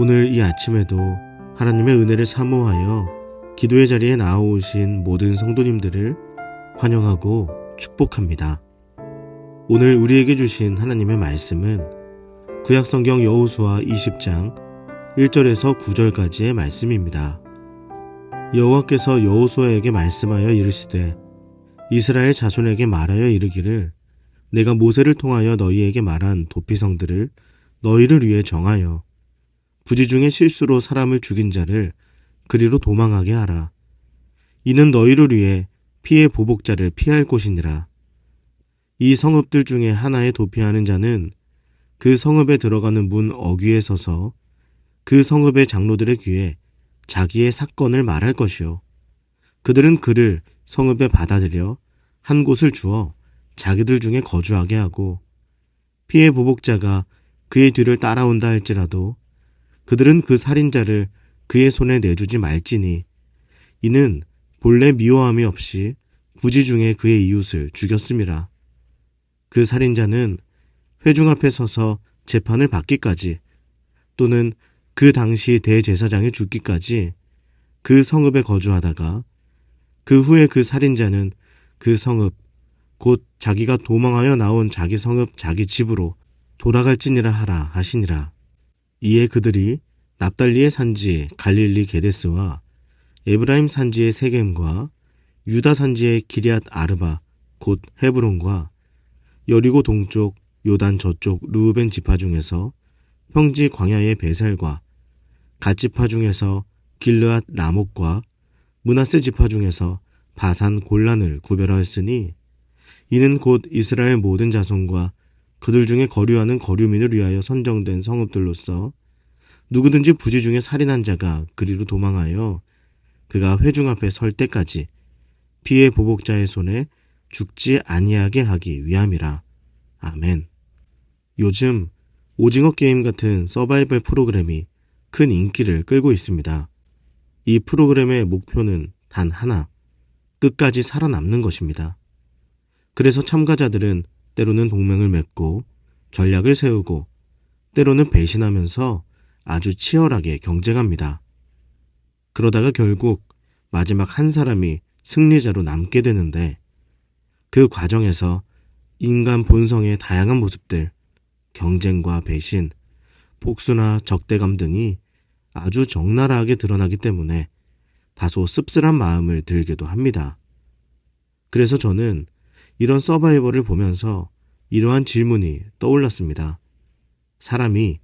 오늘 이 아침에도 하나님의 은혜를 사모하여 기도의 자리에 나오신 모든 성도님들을 환영하고 축복합니다. 오늘 우리에게 주신 하나님의 말씀은 구약성경 여호수아 20장 1절에서 9절까지의 말씀입니다. 여호와께서 여호수아에게 말씀하여 이르시되 이스라엘 자손에게 말하여 이르기를 내가 모세를 통하여 너희에게 말한 도피성들을 너희를 위해 정하여 부지 중에 실수로 사람을 죽인 자를 그리로 도망하게 하라. 이는 너희를 위해 피의 보복자를 피할 곳이니라. 이 성읍들 중에 하나에 도피하는 자는 그 성읍에 들어가는 문 어귀에 서서 그 성읍의 장로들의 귀에 자기의 사건을 말할 것이요. 그들은 그를 성읍에 받아들여 한 곳을 주어 자기들 중에 거주하게 하고 피의 보복자가 그의 뒤를 따라온다 할지라도 그들은 그 살인자를 그의 손에 내주지 말지니 이는 본래 미워함이 없이 부지 중에 그의 이웃을 죽였음이라. 그 살인자는 회중 앞에 서서 재판을 받기까지 또는 그 당시 대제사장이 죽기까지 그 성읍에 거주하다가 그 후에 그 살인자는 그 성읍 곧 자기가 도망하여 나온 자기 성읍 자기 집으로 돌아갈지니라 하라 하시니라. 이에 그들이 납달리의 산지 갈릴리 게데스와 에브라임 산지의 세겜과 유다 산지의 기럇 아르바 곧 헤브론과 여리고 동쪽 요단 저쪽 르우벤 지파 중에서 평지 광야의 베셀과 갓 지파 중에서 길르앗 라목과 므낫세 지파 중에서 바산 골란을 구별하였으니 이는 곧 이스라엘 모든 자손과 그들 중에 거류하는 거류민을 위하여 선정된 성읍들로서 누구든지 부지 중에 살인한 자가 그리로 도망하여 그가 회중 앞에 설 때까지 피의 보복자의 손에 죽지 아니하게 하기 위함이라. 아멘. 요즘 오징어 게임 같은 서바이벌 프로그램이 큰 인기를 끌고 있습니다. 이 프로그램의 목표는 단 하나, 끝까지 살아남는 것입니다. 그래서 참가자들은 때로는 동맹을 맺고 전략을 세우고 때로는 배신하면서 아주 치열하게 경쟁합니다. 그러다가 결국 마지막 한 사람이 승리자로 남게 되는데 그 과정에서 인간 본성의 다양한 모습들, 경쟁과 배신, 복수나 적대감 등이 아주 적나라하게 드러나기 때문에 다소 씁쓸한 마음을 들기도 합니다. 그래서 저는 이런 서바이벌을 보면서 이러한 질문이 떠올랐습니다. 사람이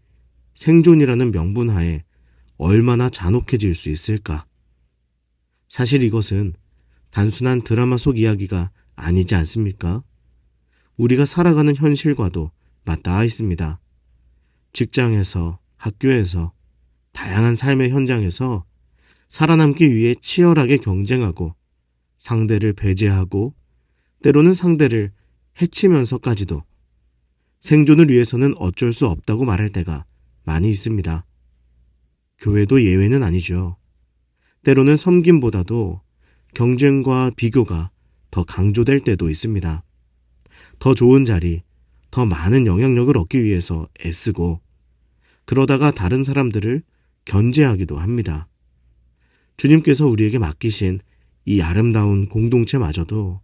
생존이라는 명분 하에 얼마나 잔혹해질 수 있을까? 사실 이것은 단순한 드라마 속 이야기가 아니지 않습니까? 우리가 살아가는 현실과도 맞닿아 있습니다. 직장에서, 학교에서, 다양한 삶의 현장에서 살아남기 위해 치열하게 경쟁하고 상대를 배제하고 때로는 상대를 해치면서까지도 생존을 위해서는 어쩔 수 없다고 말할 때가 많이 있습니다. 교회도 예외는 아니죠. 때로는 섬김보다도 경쟁과 비교가 더 강조될 때도 있습니다. 더 좋은 자리, 더 많은 영향력을 얻기 위해서 애쓰고 그러다가 다른 사람들을 견제하기도 합니다. 주님께서 우리에게 맡기신 이 아름다운 공동체마저도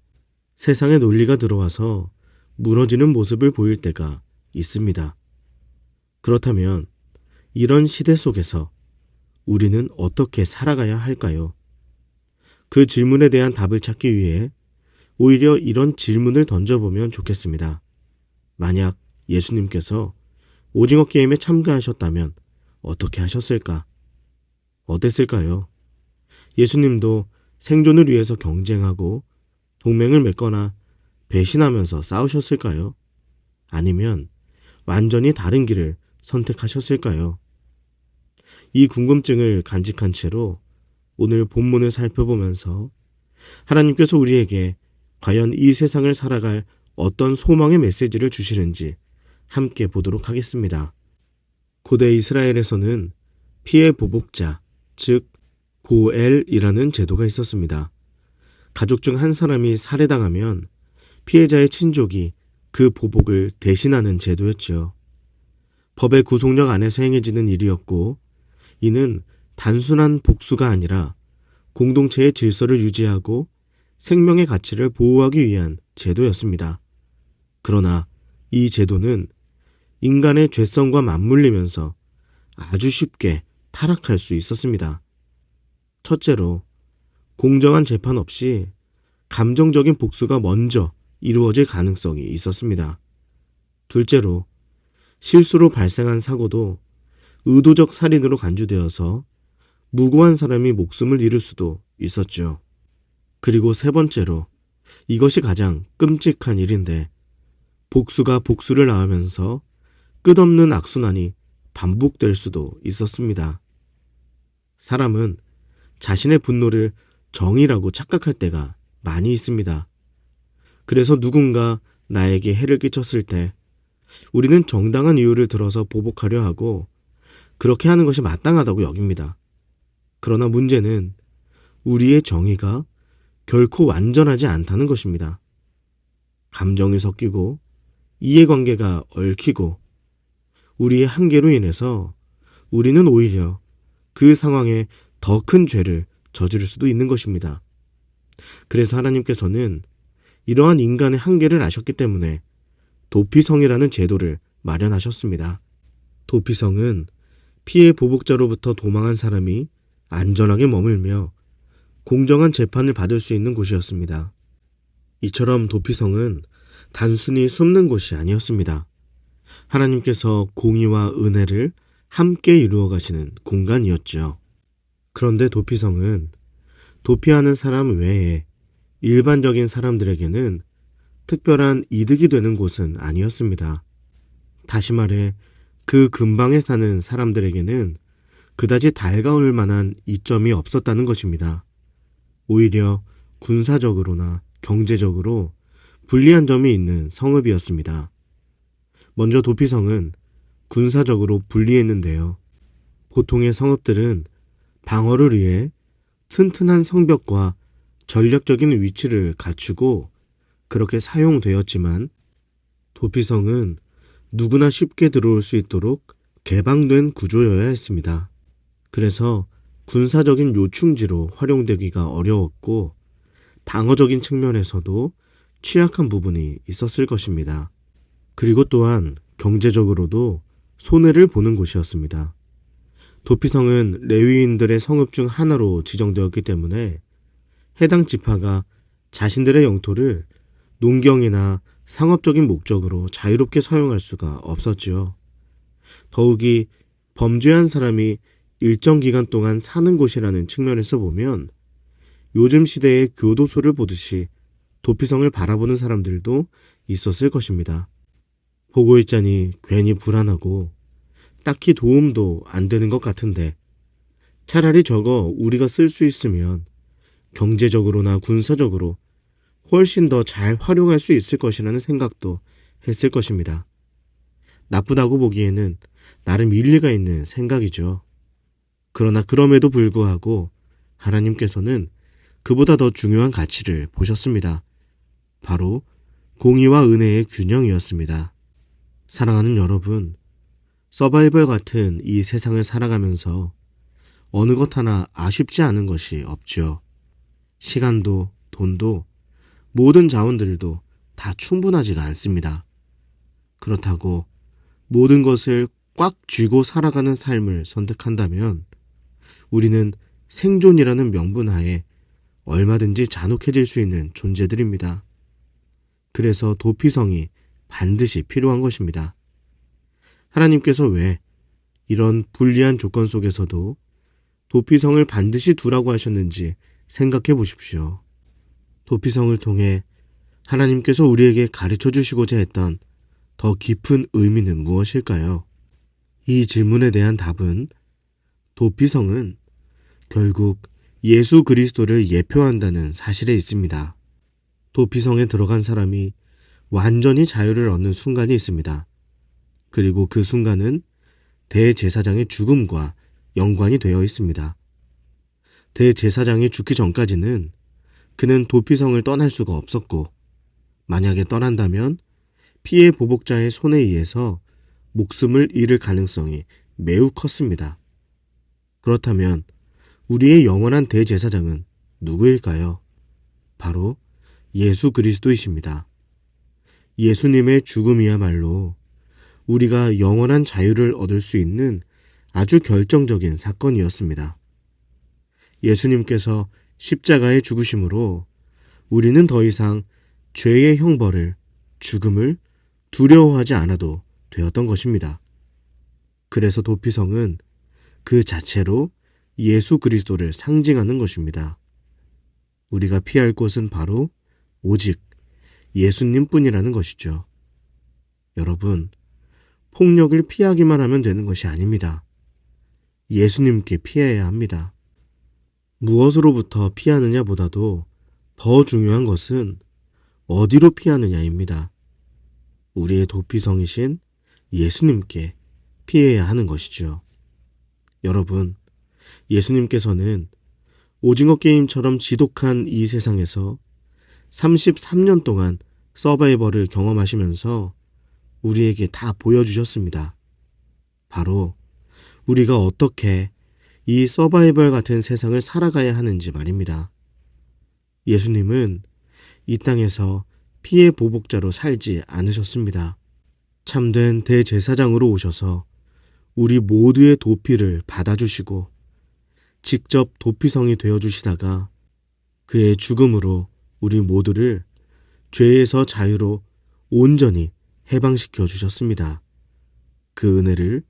세상의 논리가 들어와서 무너지는 모습을 보일 때가 있습니다. 그렇다면 이런 시대 속에서 우리는 어떻게 살아가야 할까요? 그 질문에 대한 답을 찾기 위해 오히려 이런 질문을 던져보면 좋겠습니다. 만약 예수님께서 오징어 게임에 참가하셨다면 어떻게 하셨을까? 어땠을까요? 예수님도 생존을 위해서 경쟁하고 동맹을 맺거나 배신하면서 싸우셨을까요? 아니면 완전히 다른 길을 선택하셨을까요? 이 궁금증을 간직한 채로 오늘 본문을 살펴보면서 하나님께서 우리에게 과연 이 세상을 살아갈 어떤 소망의 메시지를 주시는지 함께 보도록 하겠습니다. 고대 이스라엘에서는 피의 보복자, 즉 고엘이라는 제도가 있었습니다. 가족 중 한 사람이 살해당하면 피해자의 친족이 그 보복을 대신하는 제도였죠. 법의 구속력 안에서 행해지는 일이었고 이는 단순한 복수가 아니라 공동체의 질서를 유지하고 생명의 가치를 보호하기 위한 제도였습니다. 그러나 이 제도는 인간의 죄성과 맞물리면서 아주 쉽게 타락할 수 있었습니다. 첫째로, 공정한 재판 없이 감정적인 복수가 먼저 이루어질 가능성이 있었습니다. 둘째로, 실수로 발생한 사고도 의도적 살인으로 간주되어서 무고한 사람이 목숨을 잃을 수도 있었죠. 그리고 세 번째로, 이것이 가장 끔찍한 일인데, 복수가 복수를 낳으면서 끝없는 악순환이 반복될 수도 있었습니다. 사람은 자신의 분노를 정의라고 착각할 때가 많이 있습니다. 그래서 누군가 나에게 해를 끼쳤을 때 우리는 정당한 이유를 들어서 보복하려 하고 그렇게 하는 것이 마땅하다고 여깁니다. 그러나 문제는 우리의 정의가 결코 완전하지 않다는 것입니다. 감정이 섞이고 이해관계가 얽히고 우리의 한계로 인해서 우리는 오히려 그 상황에 더 큰 죄를 저지를 수도 있는 것입니다. 그래서 하나님께서는 이러한 인간의 한계를 아셨기 때문에 도피성이라는 제도를 마련하셨습니다. 도피성은 피해 보복자로부터 도망한 사람이 안전하게 머물며 공정한 재판을 받을 수 있는 곳이었습니다. 이처럼 도피성은 단순히 숨는 곳이 아니었습니다. 하나님께서 공의와 은혜를 함께 이루어 가시는 공간이었죠. 그런데 도피성은 도피하는 사람 외에 일반적인 사람들에게는 특별한 이득이 되는 곳은 아니었습니다. 다시 말해 그 근방에 사는 사람들에게는 그다지 달가울 만한 이점이 없었다는 것입니다. 오히려 군사적으로나 경제적으로 불리한 점이 있는 성읍이었습니다. 먼저 도피성은 군사적으로 불리했는데요. 보통의 성읍들은 방어를 위해 튼튼한 성벽과 전략적인 위치를 갖추고 그렇게 사용되었지만 도피성은 누구나 쉽게 들어올 수 있도록 개방된 구조여야 했습니다. 그래서 군사적인 요충지로 활용되기가 어려웠고 방어적인 측면에서도 취약한 부분이 있었을 것입니다. 그리고 또한 경제적으로도 손해를 보는 곳이었습니다. 도피성은 레위인들의 성읍 중 하나로 지정되었기 때문에 해당 지파가 자신들의 영토를 농경이나 상업적인 목적으로 자유롭게 사용할 수가 없었지요. 더욱이 범죄한 사람이 일정 기간 동안 사는 곳이라는 측면에서 보면 요즘 시대의 교도소를 보듯이 도피성을 바라보는 사람들도 있었을 것입니다. 보고 있자니 괜히 불안하고 딱히 도움도 안 되는 것 같은데 차라리 저거 우리가 쓸 수 있으면 경제적으로나 군사적으로 훨씬 더 잘 활용할 수 있을 것이라는 생각도 했을 것입니다. 나쁘다고 보기에는 나름 일리가 있는 생각이죠. 그러나 그럼에도 불구하고 하나님께서는 그보다 더 중요한 가치를 보셨습니다. 바로 공의와 은혜의 균형이었습니다. 사랑하는 여러분, 서바이벌 같은 이 세상을 살아가면서 어느 것 하나 아쉽지 않은 것이 없죠. 시간도 돈도 모든 자원들도 다 충분하지가 않습니다. 그렇다고 모든 것을 꽉 쥐고 살아가는 삶을 선택한다면 우리는 생존이라는 명분 하에 얼마든지 잔혹해질 수 있는 존재들입니다. 그래서 도피성이 반드시 필요한 것입니다. 하나님께서 왜 이런 불리한 조건 속에서도 도피성을 반드시 두라고 하셨는지 생각해 보십시오. 도피성을 통해 하나님께서 우리에게 가르쳐 주시고자 했던 더 깊은 의미는 무엇일까요? 이 질문에 대한 답은 도피성은 결국 예수 그리스도를 예표한다는 사실에 있습니다. 도피성에 들어간 사람이 완전히 자유를 얻는 순간이 있습니다. 그리고 그 순간은 대제사장의 죽음과 연관이 되어 있습니다. 대제사장이 죽기 전까지는 그는 도피성을 떠날 수가 없었고 만약에 떠난다면 피해 보복자의 손에 의해서 목숨을 잃을 가능성이 매우 컸습니다. 그렇다면 우리의 영원한 대제사장은 누구일까요? 바로 예수 그리스도이십니다. 예수님의 죽음이야말로 우리가 영원한 자유를 얻을 수 있는 아주 결정적인 사건이었습니다. 예수님께서 십자가에 죽으심으로 우리는 더 이상 죄의 형벌을, 죽음을 두려워하지 않아도 되었던 것입니다. 그래서 도피성은 그 자체로 예수 그리스도를 상징하는 것입니다. 우리가 피할 곳은 바로 오직 예수님뿐이라는 것이죠. 여러분, 폭력을 피하기만 하면 되는 것이 아닙니다. 예수님께 피해야 합니다. 무엇으로부터 피하느냐보다도 더 중요한 것은 어디로 피하느냐입니다. 우리의 도피성이신 예수님께 피해야 하는 것이죠. 여러분, 예수님께서는 오징어 게임처럼 지독한 이 세상에서 33년 동안 서바이벌을 경험하시면서 우리에게 다 보여주셨습니다. 바로 우리가 어떻게 이 서바이벌 같은 세상을 살아가야 하는지 말입니다. 예수님은 이 땅에서 피해 보복자로 살지 않으셨습니다. 참된 대제사장으로 오셔서 우리 모두의 도피를 받아주시고 직접 도피성이 되어주시다가 그의 죽음으로 우리 모두를 죄에서 자유로 온전히 해방시켜 주셨습니다. 그 은혜를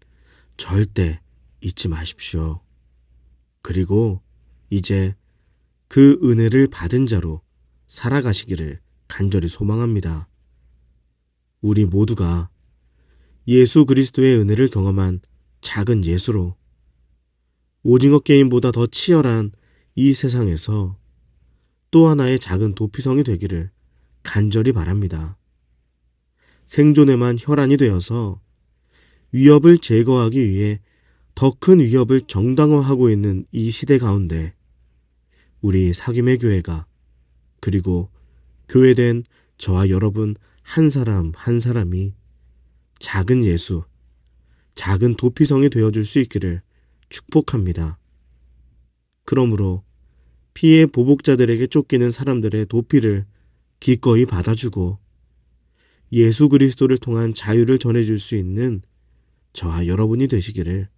절대 잊지 마십시오. 그리고 이제 그 은혜를 받은 자로 살아가시기를 간절히 소망합니다. 우리 모두가 예수 그리스도의 은혜를 경험한 작은 예수로 오징어 게임보다 더 치열한 이 세상에서 또 하나의 작은 도피성이 되기를 간절히 바랍니다. 생존에만 혈안이 되어서 위협을 제거하기 위해 더 큰 위협을 정당화하고 있는 이 시대 가운데 우리 사귐의 교회가, 그리고 교회된 저와 여러분 한 사람 한 사람이 작은 예수, 작은 도피성이 되어줄 수 있기를 축복합니다. 그러므로 피해 보복자들에게 쫓기는 사람들의 도피를 기꺼이 받아주고 예수 그리스도를 통한 자유를 전해줄 수 있는 저와 여러분이 되시기를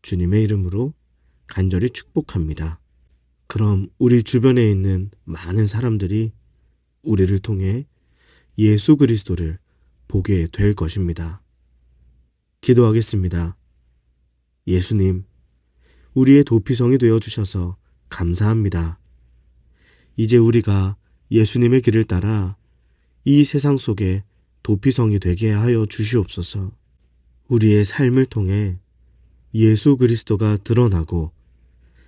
주님의 이름으로 간절히 축복합니다. 그럼 우리 주변에 있는 많은 사람들이 우리를 통해 예수 그리스도를 보게 될 것입니다. 기도하겠습니다. 예수님, 우리의 도피성이 되어주셔서 감사합니다. 이제 우리가 예수님의 길을 따라 이 세상 속에 도피성이 되게 하여 주시옵소서. 우리의 삶을 통해 예수 그리스도가 드러나고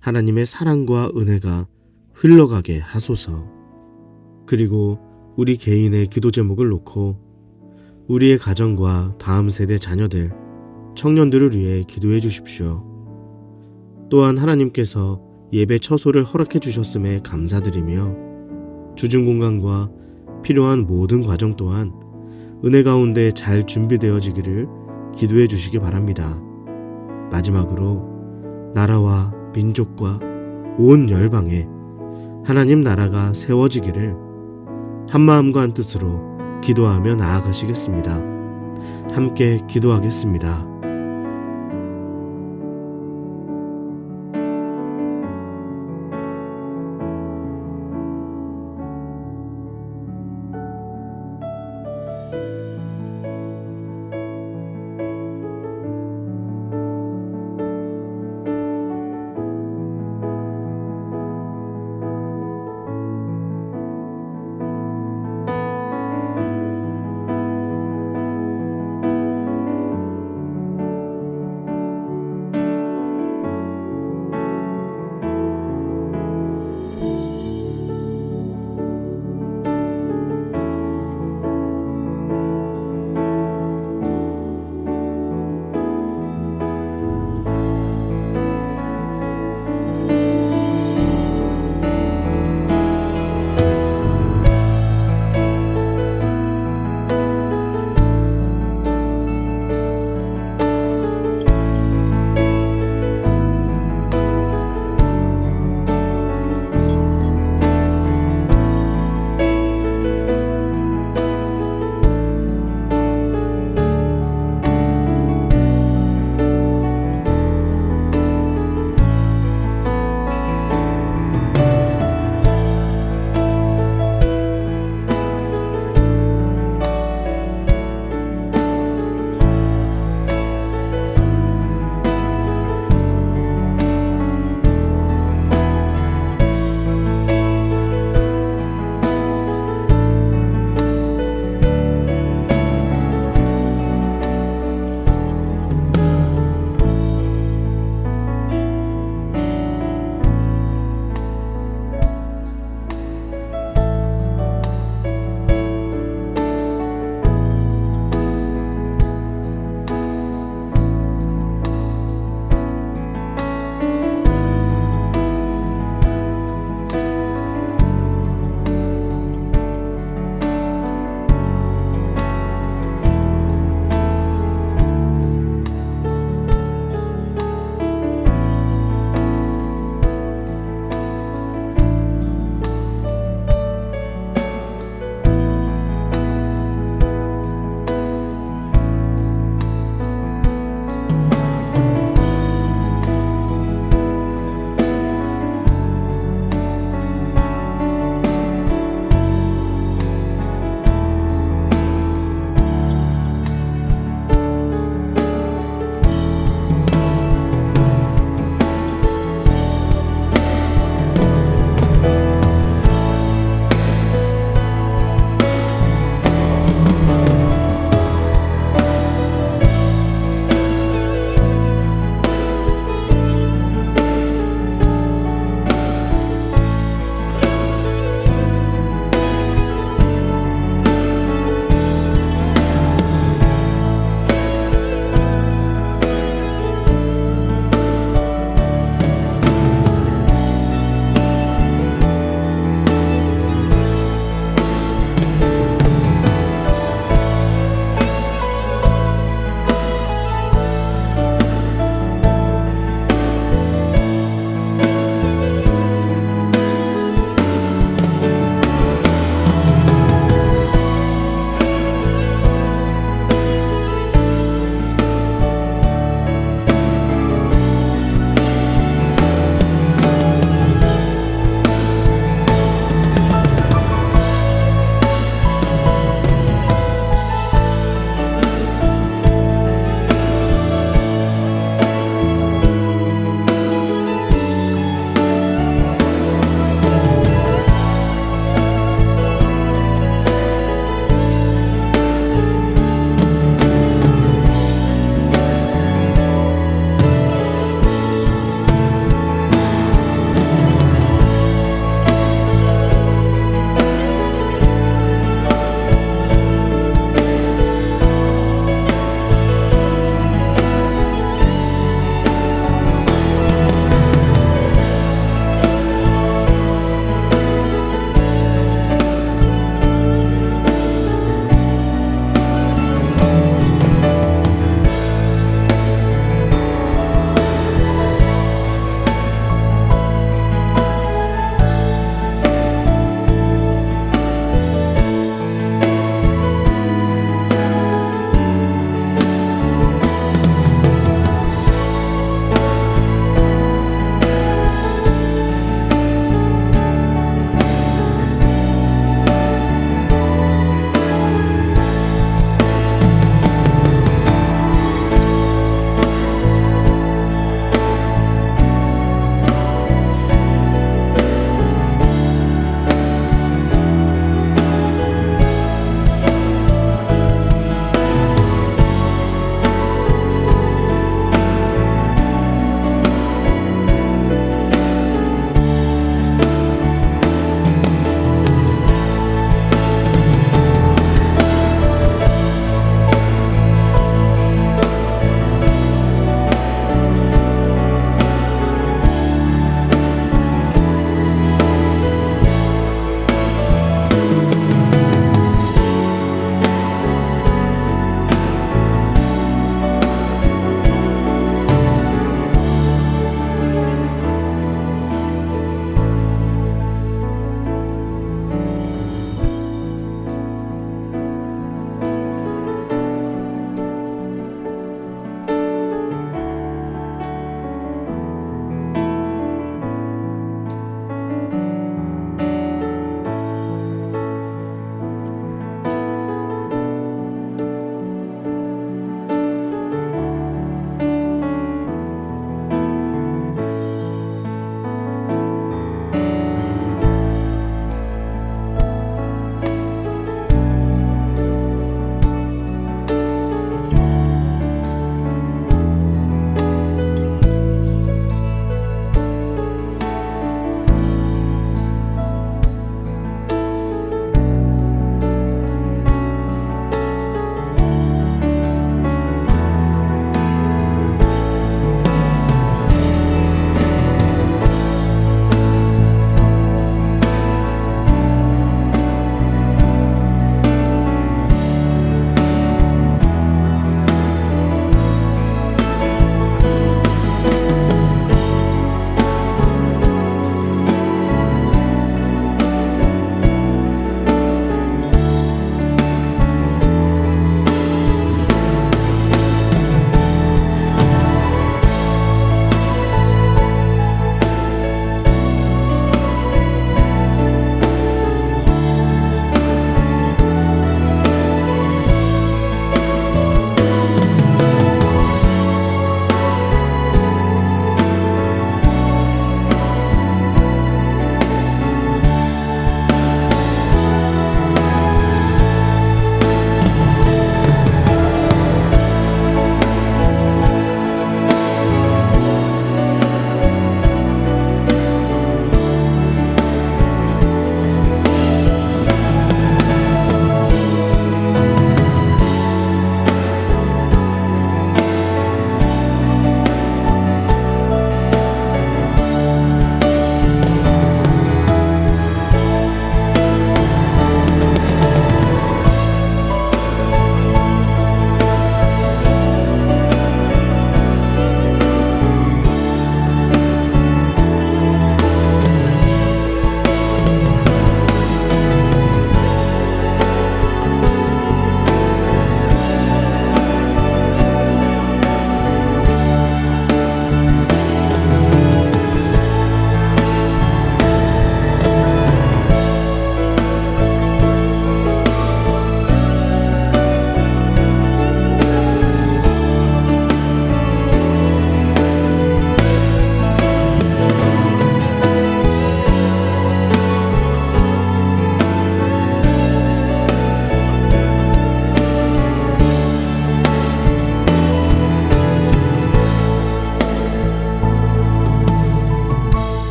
하나님의 사랑과 은혜가 흘러가게 하소서. 그리고 우리 개인의 기도 제목을 놓고 우리의 가정과 다음 세대 자녀들, 청년들을 위해 기도해 주십시오. 또한 하나님께서 예배 처소를 허락해 주셨음에 감사드리며 주중 공간과 필요한 모든 과정 또한 은혜 가운데 잘 준비되어지기를 기도해 주시기 바랍니다. 마지막으로 나라와 민족과 온 열방에 하나님 나라가 세워지기를 한마음과 한뜻으로 기도하며 나아가시겠습니다. 함께 기도하겠습니다.